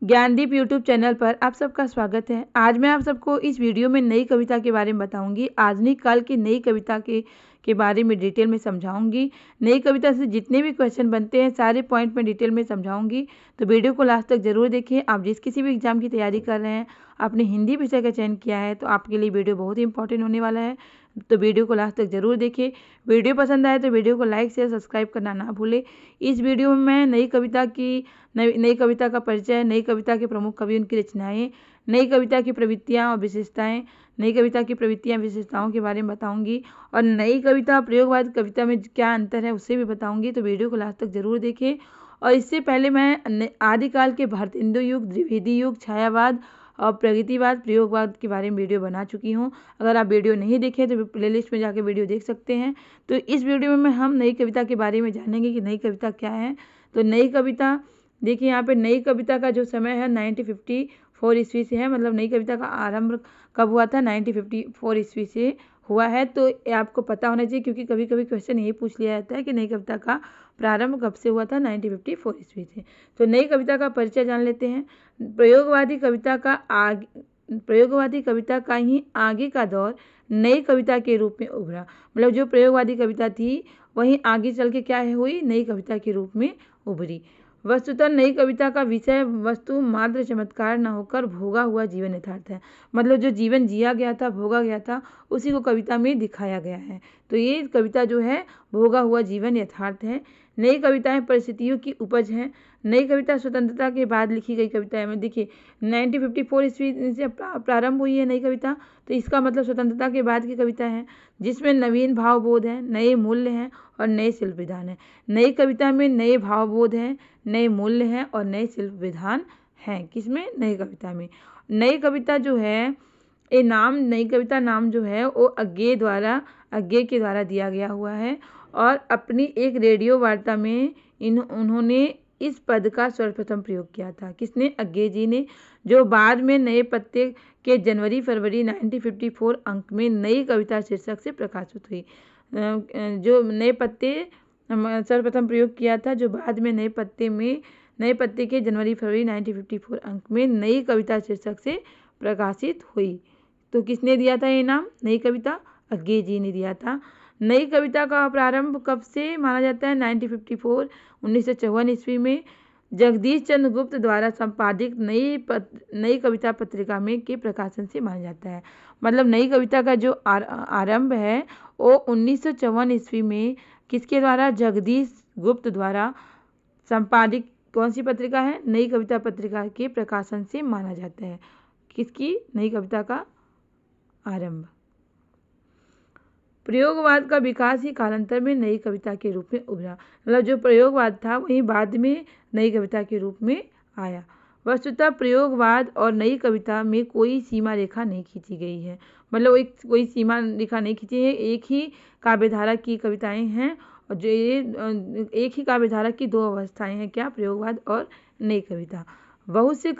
Gyandeep YouTube channel पर आप सबका स्वागत है। आज मैं आप सबको इस वीडियो में नई कविता के बारे में बताऊंगी। आधुनिक काल की नई कविता के बारे में डिटेल में समझाऊंगी। नई कविता से जितने भी क्वेश्चन बनते हैं सारे पॉइंट में डिटेल में समझाऊंगी, तो वीडियो को लास्ट तक जरूर देखिए। आप जिस किसी भी एग्जाम की तैयारी कर रहे हैं, आपने हिंदी विषय का चयन किया है, तो आपके लिए वीडियो बहुत ही इंपॉर्टेंट होने वाला है, तो वीडियो को लास्ट तक जरूर देखिए। वीडियो पसंद आए तो वीडियो को लाइक शेयर सब्सक्राइब करना ना भूले। इस वीडियो में मैं नई कविता का परिचय, नई कविता के प्रमुख कवि, उनकी रचनाएं, नई कविता की प्रवृत्तियां और विशेषताएं, नई कविता की प्रवृत्तियां विशेषताओं के बारे में बताऊंगी, और नई कविता प्रयोगवाद कविता में क्या अंतर है उससे भी बताऊंगी, तो वीडियो को लास्ट तक जरूर देखें। और इससे पहले मैं आदिकाल के भारतेंदु युग, द्विवेदी युग, छायावाद और प्रगतिवाद, प्रयोगवाद के बारे में वीडियो बना चुकी हूँ। अगर आप वीडियो नहीं देखें तो प्लेलिस्ट में जाकर वीडियो देख सकते हैं। तो इस वीडियो में हम नई कविता के बारे में जानेंगे कि नई कविता क्या है। तो नई कविता देखिए, यहाँ पे नई कविता का जो समय है 1954 ईस्वी से है। मतलब नई कविता का आरंभ कब हुआ था? 1954 ईस्वी से हुआ है। तो ये आपको पता होना चाहिए, क्योंकि कभी कभी क्वेश्चन यही पूछ लिया जाता है कि नई कविता का प्रारंभ कब से हुआ था? 1954 ईस्वी से। तो नई कविता का परिचय जान लेते हैं। प्रयोगवादी कविता का ही आगे का दौर नई कविता के रूप में उभरा। मतलब जो प्रयोगवादी कविता थी वहीं आगे चल के क्या हुई? नई कविता के रूप में उभरी। वस्तुतः नई कविता का विषय वस्तु मात्र चमत्कार न होकर भोगा हुआ जीवन यथार्थ है। मतलब जो जीवन जिया गया था, भोगा गया था, उसी को कविता में दिखाया गया है। तो ये कविता जो है भोगा हुआ जीवन यथार्थ है। नई कविताएं परिस्थितियों की उपज हैं। नई कविता स्वतंत्रता के बाद लिखी गई कविताएं में देखिए 1954 ईस्वी से प्रारंभ हुई है नई कविता, तो इसका मतलब स्वतंत्रता के बाद की कविता है, जिसमें नवीन भावबोध है, नए मूल्य हैं और नए शिल्प विधान है। नई कविता में नए भावबोध हैं, नए मूल्य हैं और नए शिल्प विधान हैं। किसमें? नई कविता में। नई कविता जो है ये नाम, नई कविता नाम जो है वो अज्ञे के द्वारा दिया गया हुआ है। और अपनी एक रेडियो वार्ता में उन्होंने इस पद का सर्वप्रथम प्रयोग किया था। किसने? अज्ञे जी ने, जो बाद में नए पत्ते के जनवरी फरवरी 1954 अंक में नई कविता शीर्षक से प्रकाशित हुई। जो नए पत्ते सर्वप्रथम प्रयोग किया था, जो बाद में नए पत्ते के जनवरी फरवरी 1954 अंक में नई कविता शीर्षक से प्रकाशित हुई। तो किसने दिया था ये नाम? नई कविता अज्ञे जी ने दिया था। नई कविता का प्रारंभ कब से माना जाता है? 1954 ईस्वी में जगदीश चंद्र गुप्त द्वारा संपादित नई कविता पत्रिका में के प्रकाशन से माना जाता है। मतलब नई कविता का जो आरंभ है वो 1954 ईस्वी में किसके द्वारा? जगदीश गुप्त द्वारा संपादित कौन सी पत्रिका है? नई कविता पत्रिका के प्रकाशन से माना जाता है। किसकी? नई कविता का आरंभ। प्रयोगवाद का विकास ही कालांतर में नई कविता के रूप में उभरा। मतलब जो प्रयोगवाद था वही बाद में नई कविता के रूप में आया। वस्तुतः प्रयोगवाद और नई कविता में कोई सीमा रेखा नहीं खींची गई है। मतलब कोई सीमा रेखा नहीं खींची है। एक ही काव्यधारा की कविताएं हैं, और जो ये एक ही काव्यधारा की दो अवस्थाएं हैं। क्या? प्रयोगवाद और नई कविता। बहुत से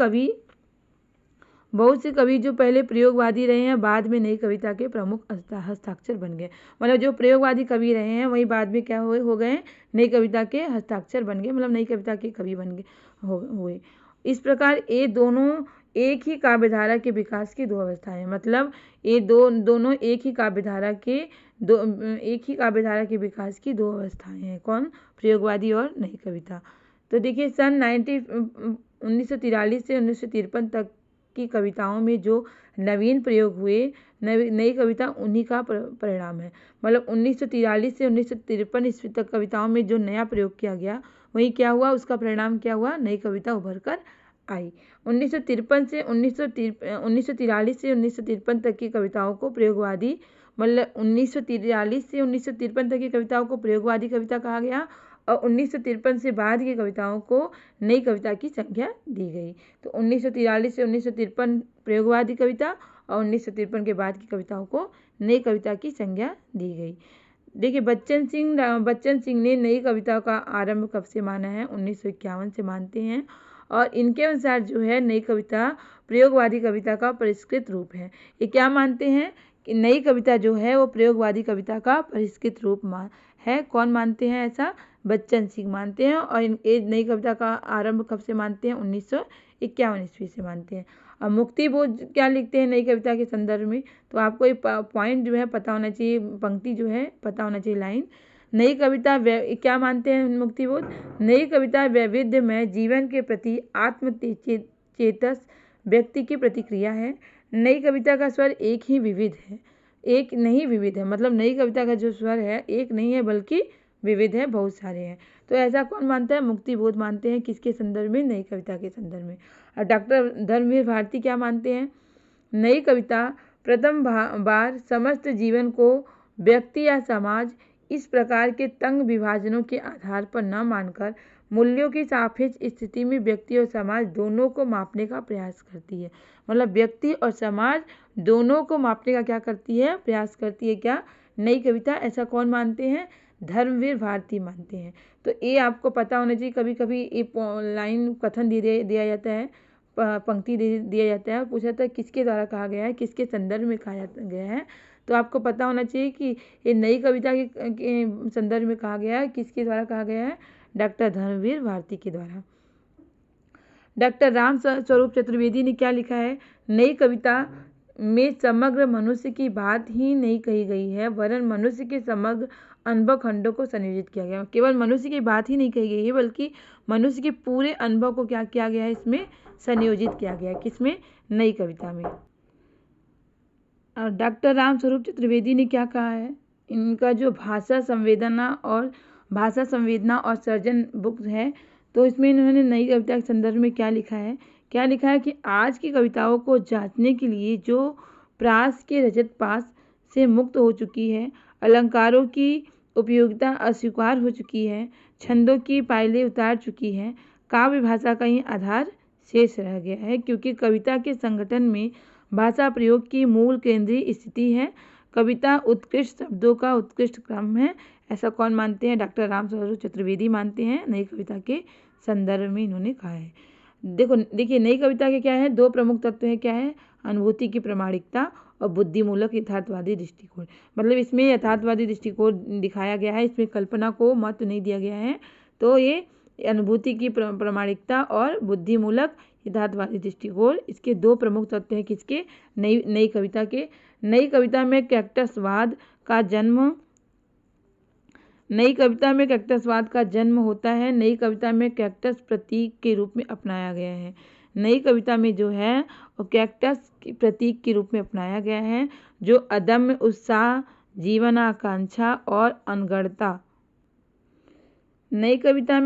कवि जो पहले प्रयोगवादी रहे हैं, बाद में नई कविता के प्रमुख हस्ताक्षर बन गए। मतलब जो प्रयोगवादी कवि रहे हैं वही बाद में क्या हो गए? नई कविता के हस्ताक्षर बन गए। मतलब नई कविता के कवि बन गए हुए। इस प्रकार ये दोनों एक ही काव्यधारा के विकास की दो अवस्थाएं। मतलब ये दोनों एक ही काव्यधारा के विकास की दो अवस्थाएं हैं। कौन? प्रयोगवादी और नई कविता। तो देखिए सन 1943 से 1953 तक की कविताओं में जो नवीन प्रयोग हुए, नई कविता उन्हीं का परिणाम है। मतलब 1943 से 1953 ईस्वी तक कविताओं में जो नया प्रयोग किया गया वही क्या हुआ? उसका परिणाम क्या हुआ? नई कविता उभर कर आई। 1943 से 1953 तक की कविताओं को प्रयोगवादी, मतलब 1943 से 1953 तक की कविताओं को प्रयोगवादी कविता कहा गया, और 1953 से बाद की कविताओं को नई कविता की संज्ञा दी गई। तो 1943 से 1953 प्रयोगवादी कविता और 1953 के बाद की कविताओं को नई कविता की संज्ञा दी गई। देखिए बच्चन सिंह ने नई कविता का आरंभ कब से माना है? 1951 से मानते हैं। और इनके अनुसार जो है नई कविता प्रयोगवादी कविता का परिष्कृत रूप है। ये क्या मानते हैं? कि नई कविता जो है वो प्रयोगवादी कविता का परिष्कृत रूप है। कौन मानते हैं ऐसा? बच्चन सिंह मानते हैं। और नई कविता का आरंभ कब से मानते हैं? 51 ईस्वी से मानते हैं। अब मुक्ति बोध क्या लिखते हैं नई कविता के संदर्भ में, तो आपको एक पॉइंट जो है पता होना चाहिए, पंक्ति जो है पता होना चाहिए, लाइन। नई कविता क्या मानते हैं मुक्ति बोध? नई कविता वैविध्यमय जीवन के प्रति आत्म चेतस व्यक्ति की प्रतिक्रिया है। नई कविता का स्वर एक ही विविध है, एक नहीं विविध है, मतलब नई कविता का जो स्वर है एक नहीं है बल्कि विविध है, बहुत सारे हैं। तो ऐसा कौन मानता है? मुक्ति बोध मानते हैं। किसके संदर्भ में? नई कविता के संदर्भ में। और डॉक्टर धर्मवीर भारती क्या मानते हैं? नई कविता प्रथम बार समस्त जीवन को व्यक्ति या समाज इस प्रकार के तंग विभाजनों के आधार पर न मानकर मूल्यों की सापेक्ष स्थिति में व्यक्ति और समाज दोनों को मापने का प्रयास करती है। मतलब व्यक्ति और समाज दोनों को मापने का क्या करती है? प्रयास करती है। क्या? नई कविता। ऐसा कौन मानते हैं? धर्मवीर भारती मानते हैं। तो ये आपको पता होना चाहिए। कभी कभी ये लाइन कथन दिया जाता है, पंक्ति दिया जाता है और पूछा जाता है किसके द्वारा कहा गया है, किसके संदर्भ में कहा गया है। तो आपको पता होना चाहिए कि ये नई कविता के संदर्भ में कहा गया है। किसके द्वारा कहा गया है? डॉक्टर धर्मवीर भारती के द्वारा। डॉक्टर राम स्वरूप चतुर्वेदी ने क्या लिखा है? नई कविता में समग्र मनुष्य की बात ही नहीं कही गई है, वरन मनुष्य के समग्र अनुभव खंडों को संयोजित किया गया। केवल मनुष्य की बात ही नहीं कही गई है बल्कि मनुष्य के पूरे अनुभव को क्या किया गया है? इसमें संयोजित किया गया है। किसमें? नई कविता में। और डॉक्टर राम स्वरूप चतुर्वेदी ने क्या कहा है? इनका जो भाषा संवेदना और सर्जन बुक है, तो इसमें इन्होंने नई कविता के संदर्भ में क्या लिखा है? क्या लिखा है कि आज की कविताओं को जांचने के लिए जो प्रास के रजत पास से मुक्त हो चुकी है, अलंकारों की उपयोगिता अस्वीकार हो चुकी है, छंदों की पायलें उतार चुकी है, काव्य भाषा का ही आधार शेष रह गया है, क्योंकि कविता के संगठन में भाषा प्रयोग की मूल केंद्रीय स्थिति है। कविता उत्कृष्ट शब्दों का उत्कृष्ट क्रम है। ऐसा कौन मानते हैं? डॉक्टर राम स्वरूप चतुर्वेदी मानते हैं। नई कविता के संदर्भ में इन्होंने कहा है। देखिए नई कविता के क्या है? दो प्रमुख तत्व है। क्या है? अनुभूति की प्रामाणिकता और बुद्धिमूलक यथार्थवादी दृष्टिकोण। मतलब इसमें यथार्थवादी दृष्टिकोण दिखाया गया है, इसमें कल्पना को महत्व नहीं दिया गया है। तो ये अनुभूति की प्रामाणिकता और बुद्धिमूलक यथार्थवादी दृष्टिकोण, इसके दो प्रमुख तत्व हैं। किसके? नई कविता के। नई कविता में कैक्टसवाद का जन्म होता है। नई कविता में कैक्टस प्रतीक के रूप में अपनाया गया है। नई कविता में जो है वो कैक्टस प्रतीक के रूप में अपनाया गया है, जो अदम्य उत्साह, जीवन आकांक्षा और अनगढ़ता। नई कविता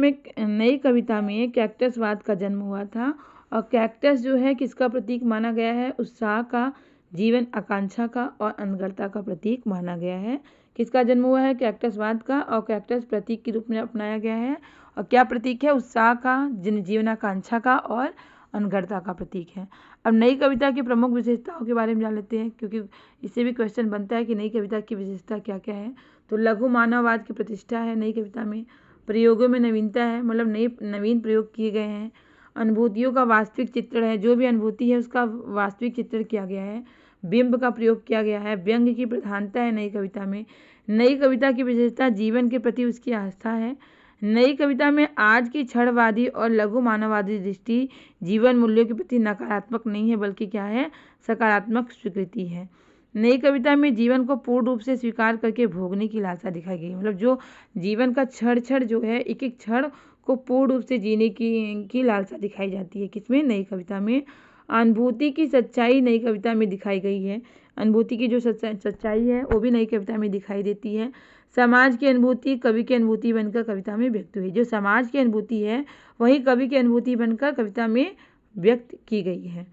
में कैक्टसवाद का जन्म हुआ था और कैक्टस जो है किसका प्रतीक माना गया है? उत्साह का, जीवन आकांक्षा का और अनगढ़ता का प्रतीक माना गया है। किसका जन्म हुआ है? कैक्टसवाद का। और कैक्टस प्रतीक के रूप में अपनाया गया है। और क्या प्रतीक है? उत्साह का, जीवन आकांक्षा का और अनगढ़ता का प्रतीक है। अब नई कविता की प्रमुख विशेषताओं के बारे में जान लेते हैं, क्योंकि इससे भी क्वेश्चन बनता है कि नई कविता की विशेषता क्या क्या है। तो लघु मानववाद की प्रतिष्ठा है नई कविता में। प्रयोगों में नवीनता है, मतलब नवीन प्रयोग किए गए हैं। अनुभूतियों का वास्तविक चित्रण है, जो भी अनुभूति है उसका वास्तविक चित्रण किया गया है। बिंब का प्रयोग किया गया है। व्यंग्य की प्रधानता है नई कविता में। नई कविता की विशेषता जीवन के प्रति उसकी आस्था है। नई कविता में आज की क्षणवादी और लघु मानववादी दृष्टि जीवन मूल्यों के प्रति नकारात्मक नहीं है, बल्कि क्या है? सकारात्मक स्वीकृति है। नई कविता में जीवन को पूर्ण रूप से स्वीकार करके भोगने की लालसा दिखाई गई। मतलब जो जीवन का क्षण जो है, एक एक क्षण को पूर्ण रूप से जीने की लालसा दिखाई जाती है। किसमें? नई कविता में। अनुभूति की सच्चाई नई कविता में दिखाई गई है। अनुभूति की जो सच्चाई है वो भी नई कविता में दिखाई देती है। समाज की अनुभूति कवि की अनुभूति बनकर कविता में व्यक्त हुई। जो समाज की अनुभूति है वही कवि की अनुभूति बनकर कविता में व्यक्त की गई है।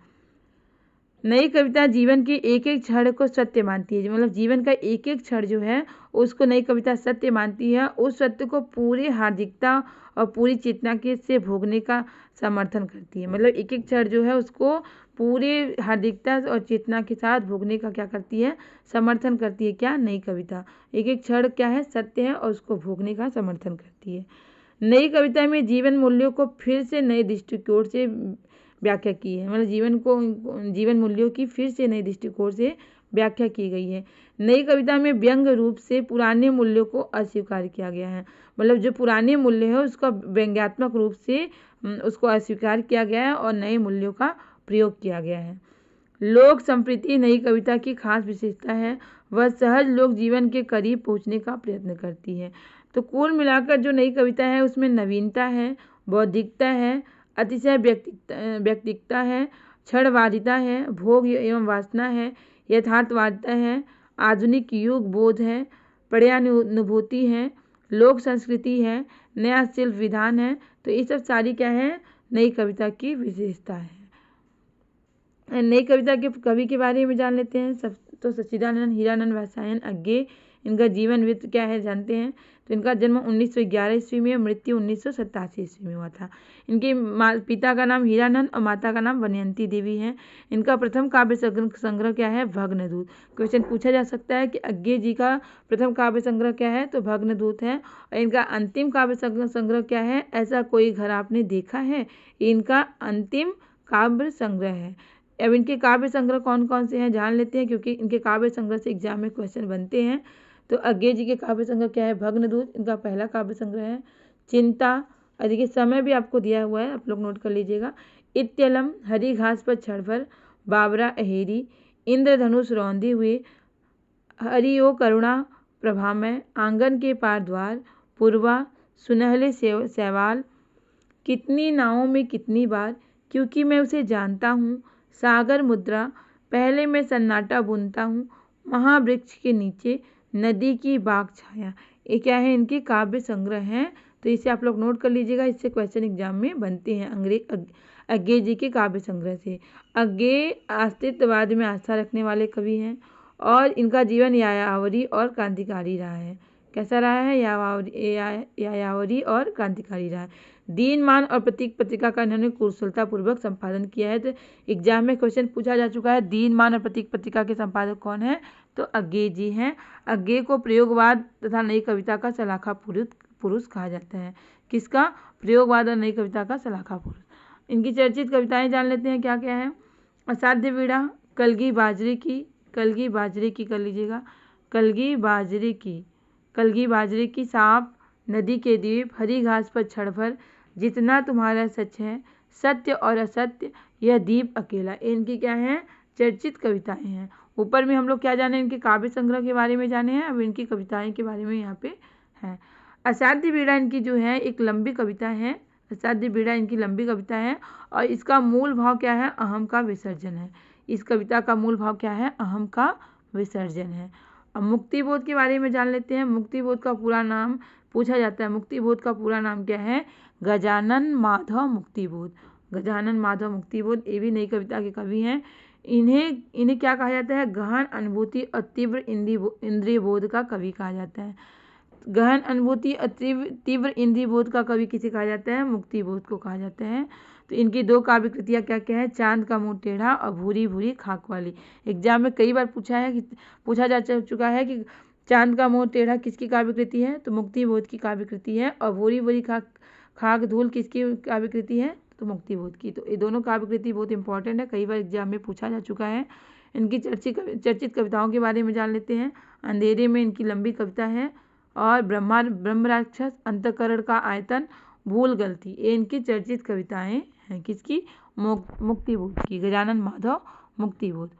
नई कविता जीवन के एक एक क्षण को सत्य मानती है। मतलब जीवन का एक एक क्षण जो है उसको नई कविता सत्य मानती है। उस सत्य को पूरी हार्दिकता और पूरी चेतना के से भोगने का समर्थन करती है। मतलब एक एक क्षण जो है उसको पूरे हार्दिकता और चेतना के साथ भोगने का क्या करती है? समर्थन करती है। क्या? नई कविता एक एक क्षण क्या है? सत्य है और उसको भोगने का समर्थन करती है। नई कविता में जीवन मूल्यों को फिर से नए दृष्टिकोण से व्याख्या की है। मतलब जीवन मूल्यों की फिर से नए दृष्टिकोण से व्याख्या की गई है। नई कविता में व्यंग रूप से पुराने मूल्यों को अस्वीकार किया गया है। मतलब जो पुराने मूल्य है उसका व्यंग्यात्मक रूप से उसको अस्वीकार किया गया है और नए मूल्यों का प्रयोग किया गया है। लोक संप्रीति नई कविता की खास विशेषता है, वह सहज लोक जीवन के करीब पहुंचने का प्रयत्न करती है। तो कुल मिलाकर जो नई कविता है उसमें नवीनता है, बौद्धिकता है, अतिशय व्यक्तिकता है, क्षणवादिता है, भोग एवं वासना है, यथार्थवादिता है, आधुनिक युग बोध है, पर्यानुभूति है, लोक संस्कृति है, नया शिल्प विधान है। तो ये सब सारी क्या है, नई कविता की विशेषता है। नई कविता के कवि के बारे में जान लेते हैं। सब तो सच्चिदानंद हीरानंद वात्स्यायन अज्ञे, इनका जीवन वृत्त क्या है जानते हैं। तो इनका जन्म 1911 ईस्वी में, मृत्यु 1987 ईस्वी में हुआ था। इनके पिता का नाम हीरानंद और माता का नाम वनयंती देवी है। इनका प्रथम काव्य संग्रह क्या है, भग्नदूत। क्वेश्चन पूछा जा सकता है कि अज्ञे जी का प्रथम काव्य संग्रह क्या है, तो भग्नदूत है। और इनका अंतिम काव्य संग्रह क्या है, ऐसा कोई घर आपने देखा है, इनका अंतिम काव्य संग्रह है। अब इनके काव्य संग्रह कौन कौन से हैं जान लेते हैं, क्योंकि इनके काव्य संग्रह से एग्जाम में क्वेश्चन बनते हैं। तो अज्ञे जी के काव्य संग्रह क्या है, भग्नदूत इनका पहला काव्य संग्रह है। चिंता, और देखिए समय भी आपको दिया हुआ है, आप लोग नोट कर लीजिएगा। इत्यलम, हरी घास पर क्षणभर, बाबरा अहेरी, इंद्रधनुष रौंदे हुए, हरिओ करुणा प्रभामय, आंगन के पार द्वार, पूर्वा, सुनहले सैवाल, कितनी नावों में कितनी बार, क्योंकि मैं उसे जानता हूँ, सागर मुद्रा, पहले मैं सन्नाटा बुनता हूँ, महावृक्ष के नीचे, नदी की बाग छाया। ये क्या है, इनके काव्य संग्रह हैं। तो इसे आप लोग नोट कर लीजिएगा, इससे क्वेश्चन एग्जाम में बनते हैं अज्ञे जी के काव्य संग्रह से। अज्ञे अस्तित्ववाद में आस्था रखने वाले कवि हैं और इनका जीवन यायावरी और क्रांतिकारी रहा है। कैसा रहा है, यायावरी और क्रांतिकारी रहा है। दीनमान और प्रतीक पत्रिका का इन्होंने कुशलतापूर्वक संपादन किया है। तो एग्जाम में क्वेश्चन पूछा जा चुका है, दीनमान और प्रतीक पत्रिका के संपादक कौन है, तो अज्ञे जी हैं। अज्ञे को प्रयोगवाद तथा नई कविता का सलाखा पुरुष कहा जाता है। किसका, प्रयोगवाद और नई कविता का सलाखा पुरुष। इनकी चर्चित कविताएं जान लेते हैं क्या क्या है। असाध्य वीणा, कलगी बाजरे की कर लीजिएगा, कलगी बाजरे की, सांप, नदी के द्वीप, हरी घास पर क्षणभर, जितना तुम्हारा सच है, सत्य और असत्य, यह दीप अकेला। इनकी क्या है, चर्चित कविताएं हैं। ऊपर में हम लोग क्या जाने, इनके काव्य संग्रह के बारे में जाने हैं, अब इनकी कविताएं के बारे में यहाँ पे है। असाध्य वीणा इनकी जो है एक लंबी कविता है। असाध्य वीणा इनकी लंबी कविता है और इसका मूल भाव क्या है, अहम का विसर्जन है। इस कविता का मूल भाव क्या है, अहम का विसर्जन है। अब मुक्तिबोध के बारे में जान लेते हैं। मुक्तिबोध का पूरा नाम पूछा जाता है, मुक्तिबोध का पूरा नाम क्या है, गजानन माधव मुक्तिबोध। गजानन माधव मुक्तिबोध ये भी नई कविता के कवि हैं। इन्हें क्या कहा जाता है, गहन अनुभूति और तीव्र इंद्रिय बोध का कवि कहा जाता है। गहन अनुभूति और तीव्र इंद्रिय बोध का कवि किसे कहा जाता है, मुक्तिबोध को कहा जाता है। तो इनकी दो काव्य कृतियाँ क्या क्या है, चांद का मुंह टेढ़ा और भूरी भूरी खाक वाली। एग्जाम में कई बार पूछा जा चुका है कि चांद का मुंह टेढ़ा किसकी काव्य कृति है, तो मुक्तिबोध की काव्य कृति है। और भूरी भूरी खाक धूल किसकी काव्य कृति है, तो मुक्तिबोध की। तो ये दोनों काव्य कृति बहुत इंपॉर्टेंट है, कई बार एग्जाम में पूछा जा चुका है। इनकी चर्चित कविताओं के बारे में जान लेते हैं। अंधेरे में इनकी लंबी कविता है और ब्रह्म राक्षस, अंतःकरण का आयतन, भूल गलती, ये इनकी चर्चित कविताएं हैं। किसकी, मुक्तिबोध की, गजानन माधव मुक्तिबोध।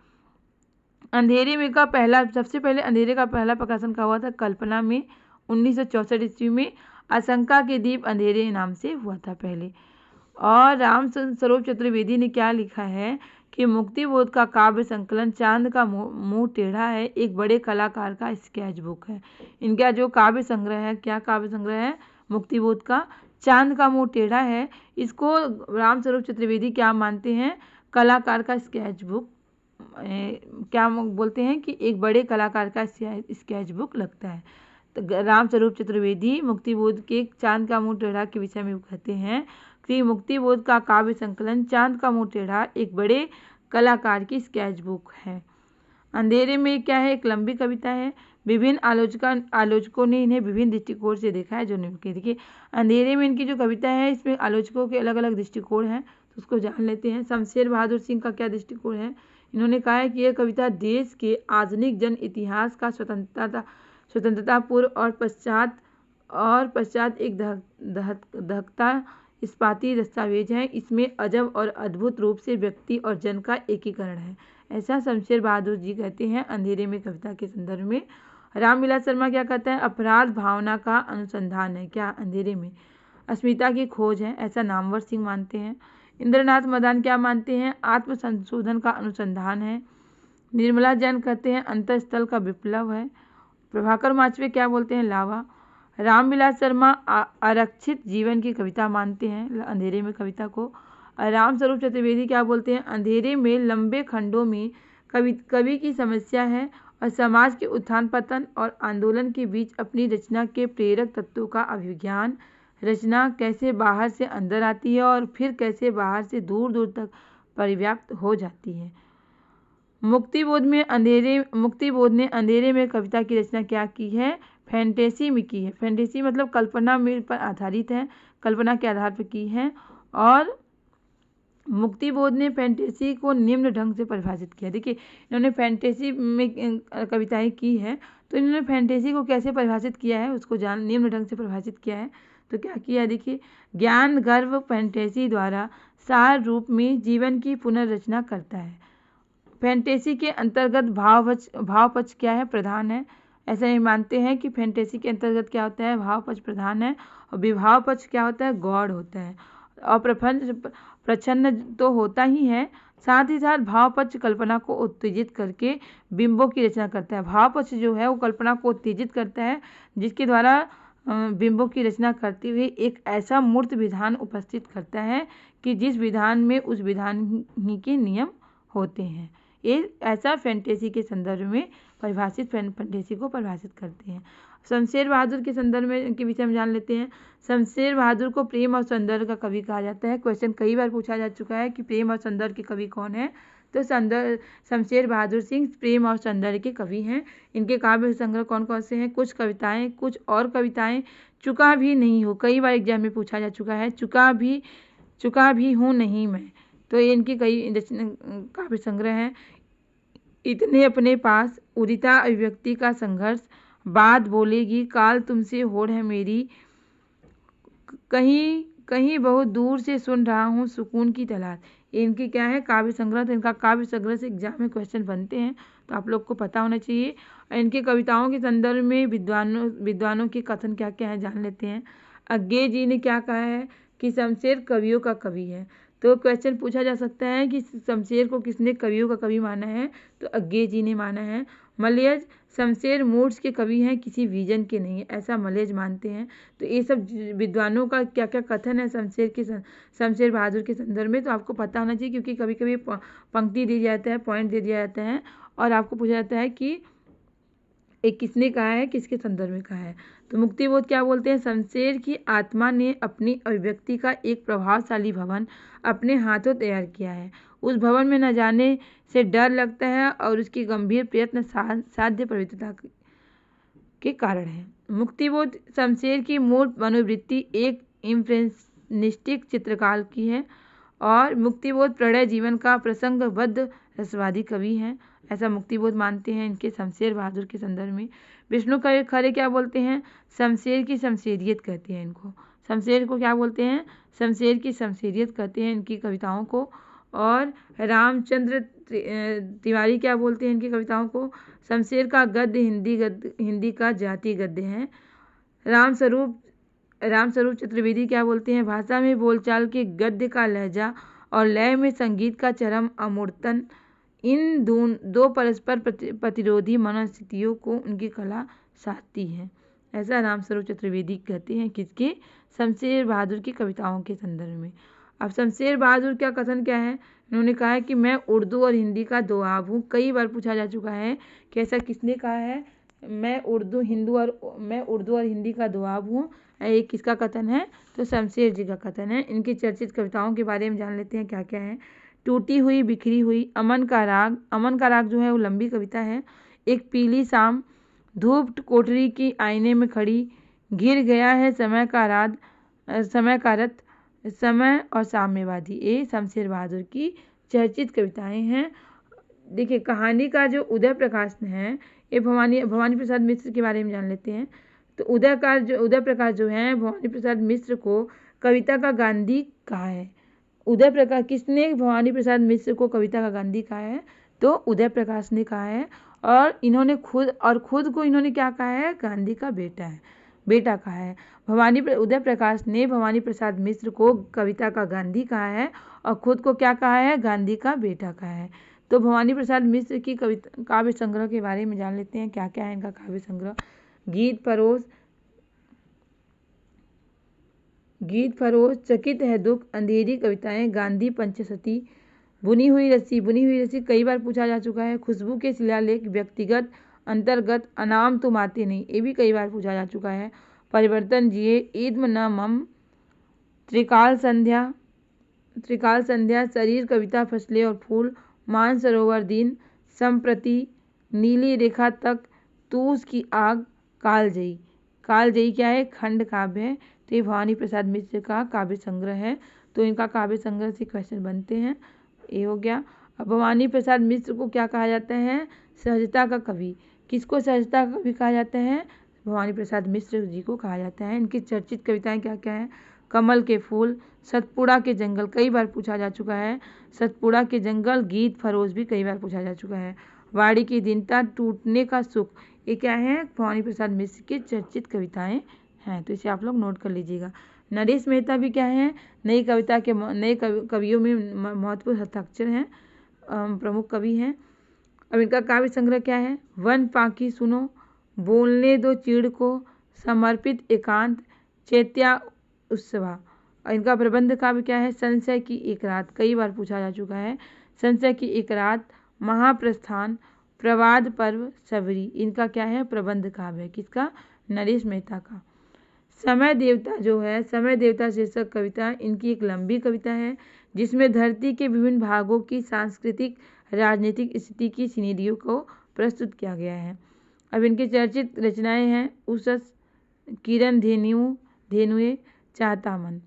अंधेरे में का पहला, सबसे पहले अंधेरे का पहला प्रकाशन का हुआ था कल्पना में 1964 ईस्वी में। आशंका के दीप अंधेरे नाम से हुआ था पहले। और राम स्वरूप चतुर्वेदी ने क्या लिखा है कि मुक्तिबोध का काव्य संकलन चांद का मुंह टेढ़ा है, एक बड़े कलाकार का स्केच बुक है। इनका जो काव्य संग्रह है, क्या काव्य संग्रह है, मुक्तिबोध का चांद का मुंह टेढ़ा है, इसको राम स्वरूप चतुर्वेदी क्या मानते हैं, कलाकार का स्केच बुक, क्या बोलते हैं कि एक बड़े कलाकार का स्केच बुक लगता है। तो राम स्वरूप चतुर्वेदी मुक्तिबोध के चांद का मुंह टेढ़ा के विषय में कहते हैं कि मुक्तिबोध का काव्य संकलन चांद का मुंह टेढ़ा एक बड़े कलाकार की स्केच बुक है। अंधेरे में क्या है, एक लंबी कविता है। विभिन्न आलोचकों ने इन्हें विभिन्न दृष्टिकोण से देखा है। जो देखिए अंधेरे में इनकी जो कविता है, इसमें आलोचकों के अलग अलग दृष्टिकोण हैं, तो उसको जान लेते हैं। शमशेर बहादुर सिंह का क्या दृष्टिकोण है, इन्होंने कहा है कि यह कविता देश के आधुनिक जन इतिहास का स्वतंत्रता पूर्व और पश्चात एक दहकता इस्पाती दस्तावेज है। इसमें अजब और अद्भुत रूप से व्यक्ति और जन का एकीकरण है। ऐसा शमशेर बहादुर जी कहते हैं अंधेरे में कविता के संदर्भ में। रामविलास शर्मा क्या कहता है, अपराध भावना का अनुसंधान है। क्या, अंधेरे में अस्मिता की खोज है, ऐसा नामवर सिंह मानते हैं। इंद्रनाथ मदान क्या मानते हैं, आत्म संशोधन का अनुसंधान है। निर्मला जैन कहते हैं अंतःस्थल का विप्लव है। प्रभाकर माचवे क्या बोलते हैं, लावा। रामविलास शर्मा आरक्षित जीवन की कविता मानते हैं अंधेरे में कविता को। रामस्वरूप चतुर्वेदी क्या बोलते हैं, अंधेरे में लंबे खंडों में कवि की समस्या है और समाज के उत्थान पतन और आंदोलन के बीच अपनी रचना के प्रेरक तत्वों का अभिज्ञान। रचना कैसे बाहर से अंदर आती है और फिर कैसे बाहर से दूर दूर तक परिव्याप्त हो जाती है। मुक्तिबोध ने अंधेरे में कविता की रचना क्या की है, फैंटेसी में की है। फैंटेसी मतलब कल्पना में पर आधारित है, कल्पना के आधार पर की है। और मुक्तिबोध ने फैंटेसी को निम्न ढंग से परिभाषित किया। देखिए, इन्होंने फैंटेसी में कविताएं की है, तो इन्होंने फैंटेसी को कैसे परिभाषित किया है उसको निम्न ढंग से परिभाषित किया है। तो क्या किया है, देखिए, ज्ञान गर्भ फैंटेसी द्वारा सार रूप में जीवन की पुनर्रचना करता है। फैंटेसी के अंतर्गत भाव पक्ष क्या है, प्रधान है। ऐसा ही मानते हैं कि फैंटेसी के अंतर्गत क्या होता है, भाव पक्ष प्रधान है और विभाव पक्ष क्या होता है, गौड़ होता है। और प्रच्छन्न तो होता ही है, साथ ही साथ भाव पक्ष कल्पना को उत्तेजित करके बिंबों की रचना करता है। भाव पक्ष जो है वो कल्पना को उत्तेजित करता है, जिसके द्वारा बिंबों की रचना करते हुए एक ऐसा मूर्त विधान उपस्थित करता है कि जिस विधान में उस विधान ही के नियम होते हैं। ये ऐसा फैंटेसी के संदर्भ में परिभाषित फैंटेसी को परिभाषित करते हैं। शमशेर बहादुर के संदर्भ में के विषय में जान लेते हैं। शमशेर बहादुर को प्रेम और सौंदर्य का कवि कहा जाता है। क्वेश्चन कई बार पूछा जा चुका है कि प्रेम और सौंदर्य के कवि कौन है, तो शमशेर बहादुर सिंह प्रेम और सौंदर्य के कवि हैं। इनके काव्य संग्रह कौन कौन से हैं, कुछ कविताएं, कुछ और कविताएं, चुका भी नहीं हो, कई बार एग्जाम में पूछा जा चुका है, चुका भी हूँ नहीं मैं, तो ये इनके कई काव्य संग्रह हैं। इतने अपने पास, उदिता अभिव्यक्ति का संघर्ष, बात बोलेगी, काल तुमसे होड़ है मेरी, कहीं कहीं बहुत दूर से सुन रहा हूँ सुकून की तलाश। इनकी क्या है, काव्य संग्रह। तो इनका काव्य संग्रह से एग्जाम में क्वेश्चन बनते हैं, तो आप लोग को पता होना चाहिए। इनके कविताओं के संदर्भ में विद्वानों के कथन क्या क्या है जान लेते हैं। अज्ञे जी ने क्या कहा है कि शमशेर कवियों का कवि है। तो क्वेश्चन पूछा जा सकता है कि शमशेर को किसने कवियों का कवि माना है, तो अज्ञे जी ने माना है। मलयज, शमशेर मूड्स के कवि हैं, किसी विजन के नहीं, ऐसा मलयज मानते हैं। तो ये सब विद्वानों का क्या क्या कथन है शमशेर बहादुर के संदर्भ में, तो आपको पता होना चाहिए, क्योंकि कभी कभी पंक्ति दी जाता है, पॉइंट दे दिया जाता है और आपको पूछा जाता है कि एक किसने कहा है, किसके संदर्भ में कहा है। तो मुक्तिबोध क्या बोलते हैं, शमशेर की आत्मा ने अपनी अभिव्यक्ति का एक प्रभावशाली भवन अपने हाथों तैयार किया है। उस भवन में न जाने से डर लगता है और उसकी गंभीर प्रयत्न साध्य पवित्रता के कारण है। मुक्तिबोध शमशेर की मूल मनोवृत्ति एक इम्प्रेशनिस्टिक चित्रकार की है और मुक्तिबोध प्रणय जीवन का प्रसंगबद्ध रसवादी कवि हैं, ऐसा मुक्तिबोध मानते हैं इनके शमशेर बहादुर के संदर्भ में। विष्णु खरे क्या बोलते हैं, शमशेर की शमशेरियत कहते हैं इनको। शमशेर को क्या बोलते हैं, शमशेर की शमशेरियत कहते हैं इनकी कविताओं को। और रामचंद्र तिवारी क्या बोलते हैं इनकी कविताओं को, शमशेर का गद्य हिंदी का जाति गद्य है। रामस्वरूप चतुर्वेदी क्या बोलते हैं, भाषा में बोलचाल के गद्य का लहजा और लय में संगीत का चरम अमूर्तन, इन दो परस्पर प्रतिरोधी मनोस्थितियों को उनकी कला साधती है, ऐसा रामस्वरूप चतुर्वेदी कहते हैं किसके, शमशेर बहादुर की कविताओं के संदर्भ में। अब शमशेर बहादुर का कथन क्या है, उन्होंने कहा है कि मैं उर्दू और हिंदी का दोआब हूँ। कई बार पूछा जा चुका है कि ऐसा किसने कहा है, मैं उर्दू और हिंदी का दोआब हूँ, ये किसका कथन है, तो शमशेर जी का कथन है। इनकी चर्चित कविताओं के बारे में जान लेते हैं क्या क्या है। टूटी हुई बिखरी हुई, अमन का राग जो है वो लंबी कविता है। एक पीली शाम, धूप कोठरी की आईने में खड़ी, घिर गया है समय का रथ, समय और साम्यवादी, ये शमशेर बहादुर की चर्चित कविताएं हैं। देखिए, कहानी का जो उदय प्रकाश है, ये भवानी प्रसाद मिश्र के बारे में जान लेते हैं। तो उदय प्रकाश जो है भवानी प्रसाद मिश्र को कविता का गांधी कहा है? उदय प्रकाश, किसने भवानी प्रसाद मिश्र को कविता का गांधी कहा है? तो उदय प्रकाश ने कहा है। और इन्होंने खुद को इन्होंने क्या कहा है? गांधी का बेटा कहा है। उदय प्रकाश ने भवानी प्रसाद मिश्र को कविता का गांधी कहा है और खुद को क्या कहा है? गांधी का बेटा कहा है। तो भवानी प्रसाद मिश्र की कविता काव्य संग्रह के बारे में जान लेते हैं, क्या क्या है इनका काव्य संग्रह। गीत फरोश, चकित है दुख, अंधेरी कविताएं, गांधी पंचसती, बुनी हुई रस्सी कई बार पूछा जा चुका है। खुशबू के शिलालेख, व्यक्तिगत, अंतर्गत, अनाम तुम आते नहीं, ये भी कई बार पूछा जा चुका है। परिवर्तन जिए, ईद न मम, त्रिकाल संध्या, शरीर कविता, फसलें और फूल, मानसरोवर दिन, संप्रति, नीली रेखा तक, तूस की आग, कालजयी क्या है? खंड काव्य है। तो ये भवानी प्रसाद मिश्र का काव्य संग्रह है। तो इनका काव्य संग्रह से क्वेश्चन बनते हैं। ये हो गया। अब भवानी प्रसाद मिश्र को क्या कहा जाता है? सहजता का कवि। किसको सहजता का कवि कहा जाता है? भवानी प्रसाद मिश्र जी को कहा जाता है। इनकी चर्चित कविताएं क्या क्या है? कमल के फूल, सतपुड़ा के जंगल, कई बार पूछा जा चुका है। सतपुड़ा के जंगल, गीत फरोश भी कई बार पूछा जा चुका है। वाड़ी की दीनता, टूटने का सुख, ये क्या है? भवानी प्रसाद मिश्र की चर्चित कविताएं हैं। तो इसे आप लोग नोट कर लीजिएगा। नरेश मेहता भी क्या है? नई कविता के नए कवियों में महत्वपूर्ण हस्ताक्षर हैं, प्रमुख कवि हैं। अब इनका काव्य संग्रह क्या है? वन पाखी सुनो, बोलने दो चीड़ को, समर्पित एकांत, चैत्या उत्सवा। और इनका प्रबंध काव्य क्या है? संशय की एक रात, कई बार पूछा जा चुका है। संशय की एक रात, महाप्रस्थान, प्रवाद पर्व, सबरी, इनका क्या है? प्रबंध काव्य है। किसका? नरेश मेहता का। समय देवता जो है, समय देवता शीर्षक कविता, इनकी एक लंबी कविता है जिसमें धरती के विभिन्न भागों की सांस्कृतिक राजनीतिक स्थिति की सिनेरियो को प्रस्तुत किया गया है। अब इनकी चर्चित रचनाएं हैं उषस, किरण धेनुए, चाहता मन।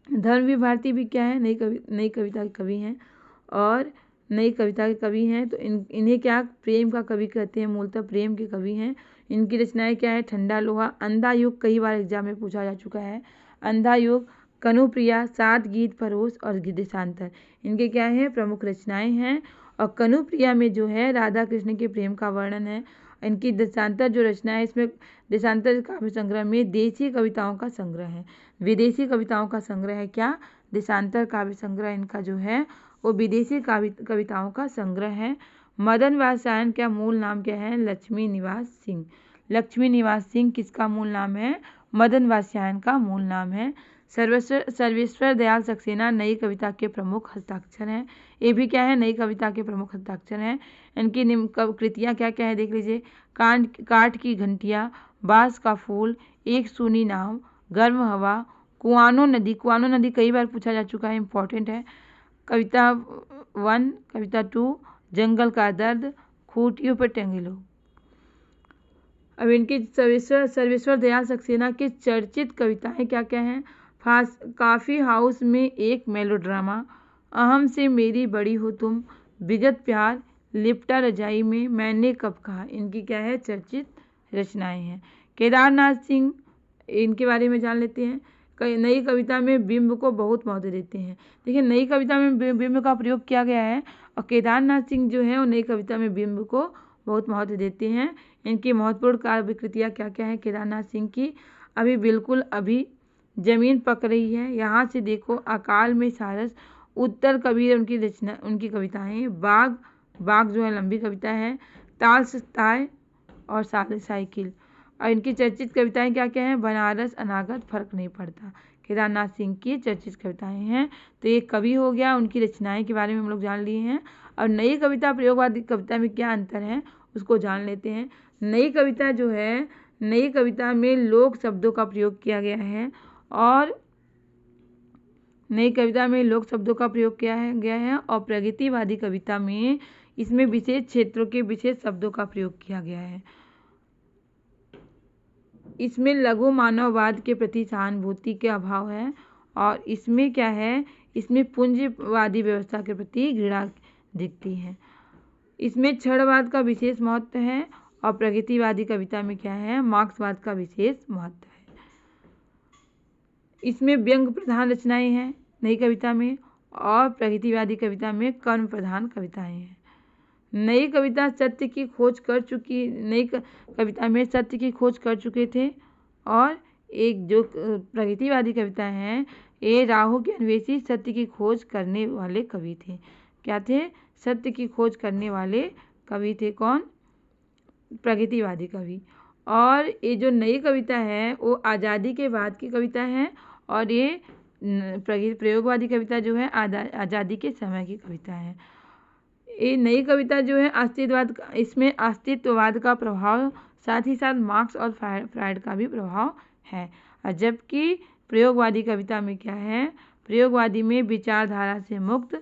धर्मवीर भारती भी क्या है? नई कविता के कवि हैं और नई कविता के कवि हैं। तो इन्हें क्या प्रेम का कवि कहते हैं, मूलतः प्रेम के कवि हैं। इनकी रचनाएं क्या है? ठंडा लोहा, अंधा युग, कई बार एग्जाम में पूछा जा चुका है। अंधा युग, कनुप्रिया, सात गीत फरोश और देशांतर, इनके क्या है? प्रमुख रचनाएं हैं। और कनुप्रिया में जो है राधा कृष्ण के प्रेम का वर्णन है। इनकी देशांतर जो रचना है, इसमें देशांतर काव्य संग्रह में देसी कविताओं का संग्रह है, विदेशी कविताओं का संग्रह है। क्या? देशांतर काव्य संग्रह इनका जो है वो विदेशी कविताओं का संग्रह है। मदन वात्स्यायन का मूल नाम क्या है? लक्ष्मी निवास सिंह। लक्ष्मी निवास सिंह किसका मूल नाम है? मदन वात्स्यायन का मूल नाम है। सर्वेश्वर दयाल सक्सेना नई कविता के प्रमुख हस्ताक्षर हैं। ये भी क्या है? नई कविता के प्रमुख हस्ताक्षर हैं। इनकी कृतियाँ क्या क्या है देख लीजिए। काठ की घंटियाँ, बांस का फूल, एक सूनी नाव, गर्म हवा, कुआनो नदी कई बार पूछा जा चुका है, इंपॉर्टेंट है। कविता 1, कविता 2, जंगल का दर्द, खूंटियों पर टंगे लोग। अब इनकी सर्वेश्वर दयाल सक्सेना की चर्चित कविताएं क्या क्या हैं? काफ़ी हाउस में एक मेलोड्रामा, अहम से मेरी बड़ी हो तुम, विगत प्यार, लिपटा रजाई में, मैंने कब कहा, इनकी क्या है? चर्चित रचनाएं हैं। केदारनाथ सिंह, इनके बारे में जान लेते हैं। नई कविता में बिंब को बहुत महत्व देते हैं। देखिए, नई कविता में बिंब का प्रयोग किया गया है और केदारनाथ सिंह जो है वो नई कविता में बिंब को बहुत महत्व देते हैं। इनकी महत्वपूर्ण काव्य कृतियाँ क्या क्या है केदारनाथ सिंह की? अभी जमीन पक रही है, यहाँ से देखो, अकाल में सारस, उत्तर कबीर उनकी कविताएं, बाग जो है लंबी कविता है, ताल ताय और साइकिल। और इनकी चर्चित कविताएं क्या क्या हैं? बनारस, अनागत, फर्क नहीं पड़ता, केदारनाथ सिंह की चर्चित कविताएं हैं। तो ये कवि हो गया, उनकी रचनाएं के बारे में हम लोग जान लिए हैं। और नई कविता प्रयोगवादी कविता में क्या अंतर है उसको जान लेते हैं। नई कविता जो है, नई कविता में लोक शब्दों का प्रयोग किया गया है और नई कविता में लोक शब्दों का प्रयोग किया गया है और प्रगतिवादी कविता में इसमें विशेष क्षेत्रों के विशेष शब्दों का प्रयोग किया गया है। इसमें लघु मानववाद के प्रति सहानुभूति के अभाव है और इसमें क्या है? इसमें पूंजीवादी व्यवस्था के प्रति घृणा दिखती है। इसमें क्षणवाद का विशेष महत्व है और प्रगतिवादी कविता में क्या है? मार्क्सवाद का विशेष महत्व है। इसमें व्यंग प्रधान रचनाएं हैं नई कविता में, और प्रगतिवादी कविता में कर्म प्रधान कविताएं हैं। नई कविता सत्य की खोज कर चुकी, नई कविता में सत्य की खोज कर चुके थे, और एक जो प्रगतिवादी कविता है ये राहों के अन्वेषी सत्य की खोज करने वाले कवि थे। क्या थे? सत्य की खोज करने वाले कवि थे। कौन? प्रगतिवादी कवि। और ये जो नई कविता है वो आज़ादी के बाद की कविता है, और ये प्रयोगवादी कविता जो है आज़ादी के समय की कविता है। ये नई कविता जो है अस्तित्ववाद, इसमें अस्तित्ववाद का प्रभाव, साथ ही साथ मार्क्स और फ्रायड का भी प्रभाव है। और जबकि प्रयोगवादी कविता में क्या है? प्रयोगवादी में विचारधारा से मुक्त,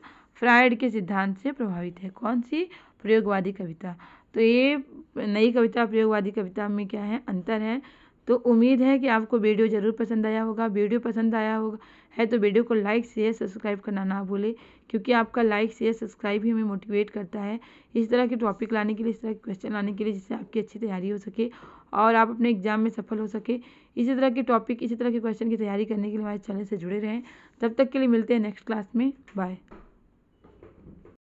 फ्रायड के सिद्धांत से प्रभावित है। कौन सी? प्रयोगवादी कविता। तो ये नई कविता प्रयोगवादी कविता में क्या है? अंतर है। तो उम्मीद है कि आपको वीडियो ज़रूर पसंद आया होगा। वीडियो पसंद आया होगा है तो वीडियो को लाइक शेयर सब्सक्राइब करना ना भूलें, क्योंकि आपका लाइक शेयर सब्सक्राइब ही हमें मोटिवेट करता है इस तरह के टॉपिक लाने के लिए, इस तरह के क्वेश्चन लाने के लिए, जिससे आपकी अच्छी तैयारी हो सके और आप अपने एग्जाम में सफल हो सके। इसी तरह के टॉपिक, इसी तरह के क्वेश्चन की तैयारी करने के लिए हमारे चैनल से जुड़े रहें। तब तक के लिए मिलते हैं नेक्स्ट क्लास में। बाय।